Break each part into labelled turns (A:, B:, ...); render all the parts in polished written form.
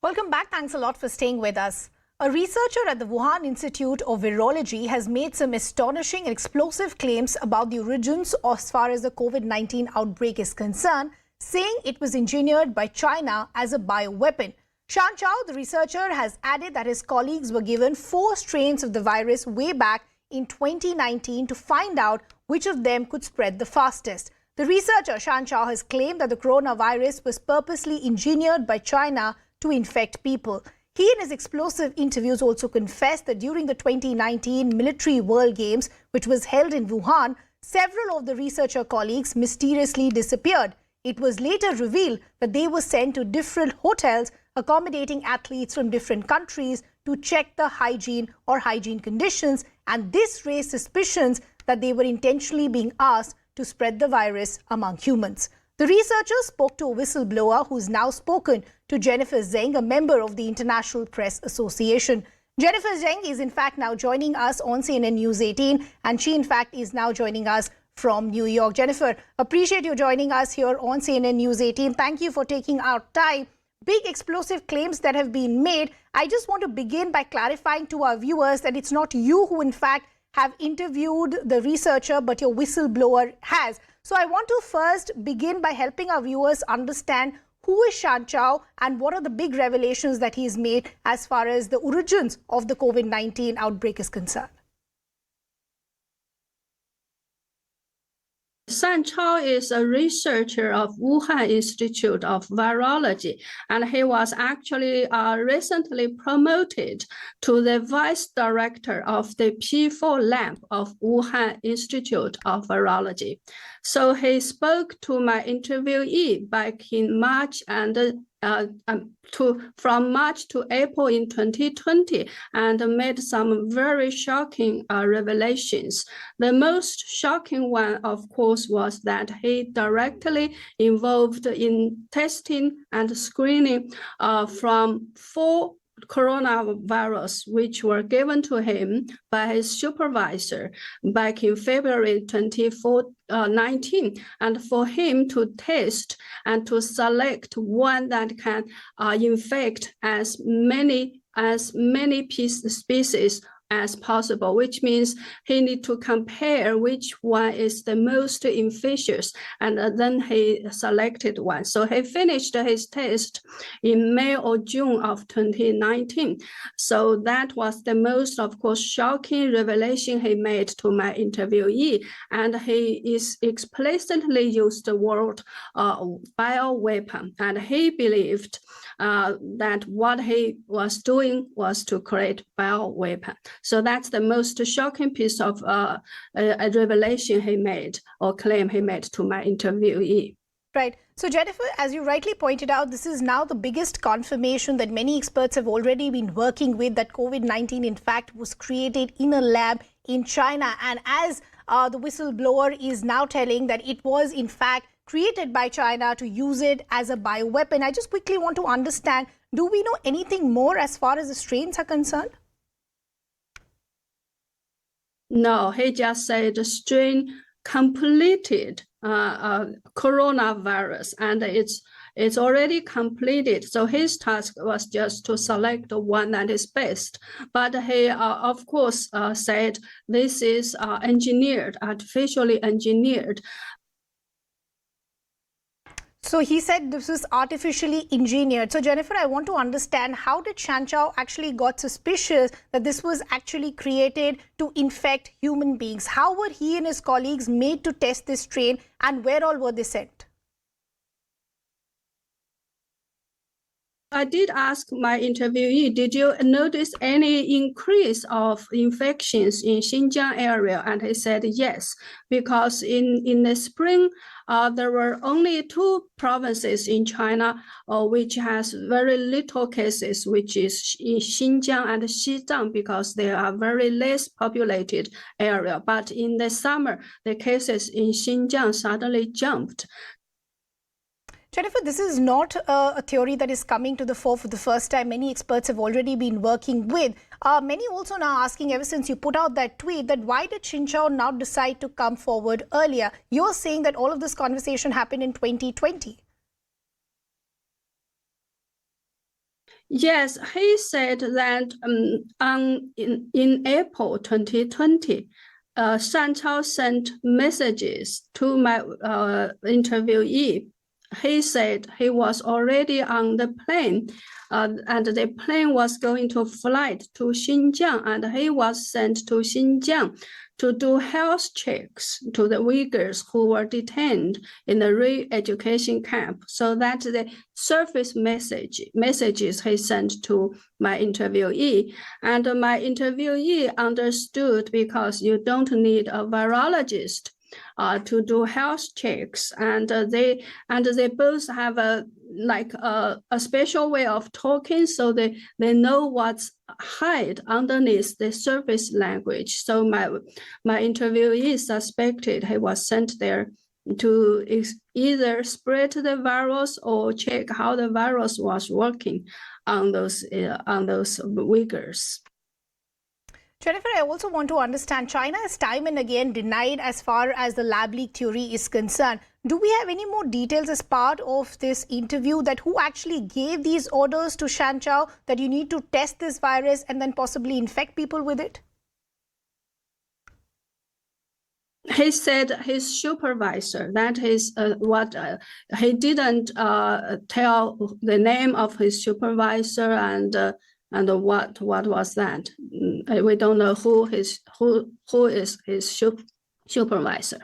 A: Welcome back. Thanks a lot for staying with us. A researcher at the Wuhan Institute of Virology has made some astonishing and explosive claims about the origins as far as the COVID-19 outbreak is concerned, saying it was engineered by China as a bioweapon. Chancho, the researcher, has added that his colleagues were given 4 strains of the virus way back in 2019 to find out which of them could spread the fastest. The researcher, Chancho, has claimed that the coronavirus was purposely engineered by China to infect people. He, in his explosive interviews, also confessed that during the 2019 Military World Games, which was held in Wuhan, several of the researcher colleagues mysteriously disappeared. It was later revealed that they were sent to different hotels accommodating athletes from different countries to check the hygiene conditions, and this raised suspicions that they were intentionally being asked to spread the virus among humans. The researcher spoke to a whistleblower who's now spoken to Jennifer Zeng, a member of the International Press Association. Jennifer Zeng is in fact now joining us on CNN News 18, and she in fact is now joining us from New York. Jennifer, appreciate you joining us here on CNN News 18. Thank you for taking our time. Big explosive claims that have been made. I just want to begin by clarifying to our viewers that it's not you who in fact have interviewed the researcher, but your whistleblower has. So I want to first begin by helping our viewers understand who is Chancho and what are the big revelations that he's made as far as the origins of the COVID-19 outbreak is concerned.
B: Chancho is a researcher of Wuhan Institute of Virology, and he was actually recently promoted to the vice director of the P4 lab of Wuhan Institute of Virology. So he spoke to my interviewee back in March and from March to April in 2020 and made some very shocking revelations. The most shocking one, of course, was that he directly involved in testing and screening from 4 coronavirus which were given to him by his supervisor back in February 2019, and for him to test and to select one that can infect as many species as possible, which means he need to compare which one is the most infectious, and then he selected one. So he finished his test in May or June of 2019. So that was the most, of course, shocking revelation he made to my interviewee, and he is explicitly used the word bioweapon, and he believed that what he was doing was to create bioweapon. So that's the most shocking piece of a revelation he made or claim he made to my interviewee.
A: Right. So Jennifer, as you rightly pointed out, this is now the biggest confirmation that many experts have already been working with, that COVID-19 in fact was created in a lab in China. And as the whistleblower is now telling that it was in fact created by China to use it as a bioweapon. I just quickly want to understand, do we know anything more as far as the strains are concerned?
B: No, he just said the strain completed coronavirus, and it's already completed. So his task was just to select the one that is best. But he, of course, said this is artificially engineered.
A: So he said this is artificially engineered. So Jennifer, I want to understand, how did Chancho actually got suspicious that this was actually created to infect human beings? How were he and his colleagues made to test this strain, and where all were they sent?
B: I did ask my interviewee, did you notice any increase of infections in Xinjiang area? And he said yes, because in the spring, there were only 2 provinces in China which has very little cases, which is in Xinjiang and Xizang, because they are very less populated area. But in the summer, the cases in Xinjiang suddenly jumped.
A: Jennifer, this is not a theory that is coming to the fore for the first time. Many experts have already been working with. Many also now asking, ever since you put out that tweet, that why did Chincher now decide to come forward earlier? You're saying that all of this conversation happened in 2020.
B: Yes, he said that in April 2020, Chancho sent messages to my interviewee. He said he was already on the plane, and the plane was going to flight to Xinjiang, and he was sent to Xinjiang to do health checks to the Uyghurs who were detained in the re-education camp. So that the surface messages he sent to my interviewee, and my interviewee understood because you don't need a virologist to do health checks, and they both have a special way of talking, so they know what's hide underneath the surface language. So my interviewee suspected he was sent there to either spread the virus or check how the virus was working on those Uyghurs.
A: Jennifer, I also want to understand, China has time and again denied as far as the lab leak theory is concerned. Do we have any more details as part of this interview that who actually gave these orders to Chancho that you need to test this virus and then possibly infect people with it?
B: He said his supervisor, that is what he didn't tell the name of his supervisor and what was that. We don't know who is his supervisor.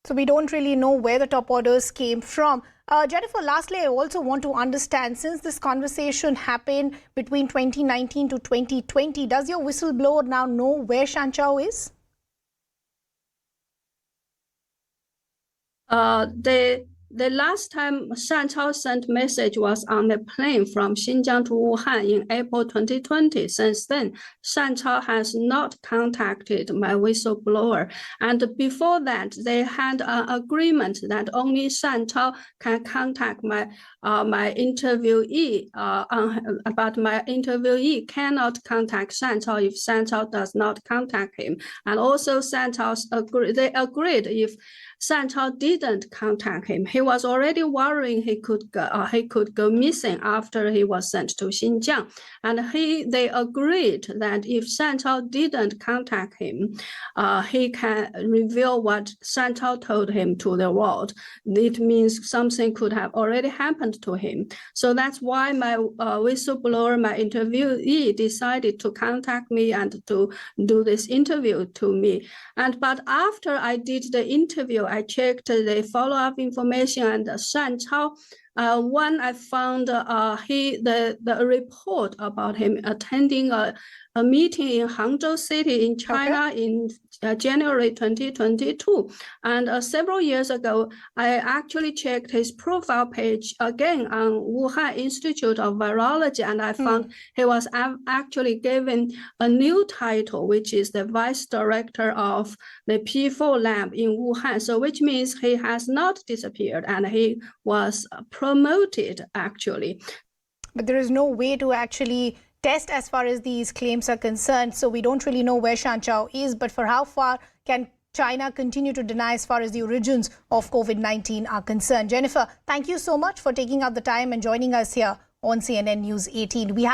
A: So we don't really know where the top orders came from. Jennifer, lastly, I also want to understand, since this conversation happened between 2019 to 2020, does your whistleblower now know where Chancho is?
B: The last time Chancho sent message was on the plane from Xinjiang to Wuhan in April 2020. Since then, Chancho has not contacted my whistleblower. And before that, they had an agreement that only Chancho can contact my interviewee, but my interviewee cannot contact Chancho if Chancho does not contact him. And also they agreed if Chancho didn't contact him, he was already worrying he could go missing after he was sent to Xinjiang, and they agreed that if Chancho didn't contact him, he can reveal what Chancho told him to the world. It means something could have already happened to him. So that's why my whistleblower, my interviewee, decided to contact me and to do this interview to me. But after I did the interview, I checked the follow-up information, and Chancho, one I found the report about him attending a meeting in Hangzhou City in China in January 2022. And several years ago, I actually checked his profile page again on Wuhan Institute of Virology, and I found he was actually given a new title, which is the Vice Director of the P4 lab in Wuhan. So which means he has not disappeared, and he was promoted actually.
A: But there is no way to actually test as far as these claims are concerned. So we don't really know where Chancho is, but for how far can China continue to deny as far as the origins of COVID-19 are concerned? Jennifer, thank you so much for taking out the time and joining us here on CNN News 18. We have to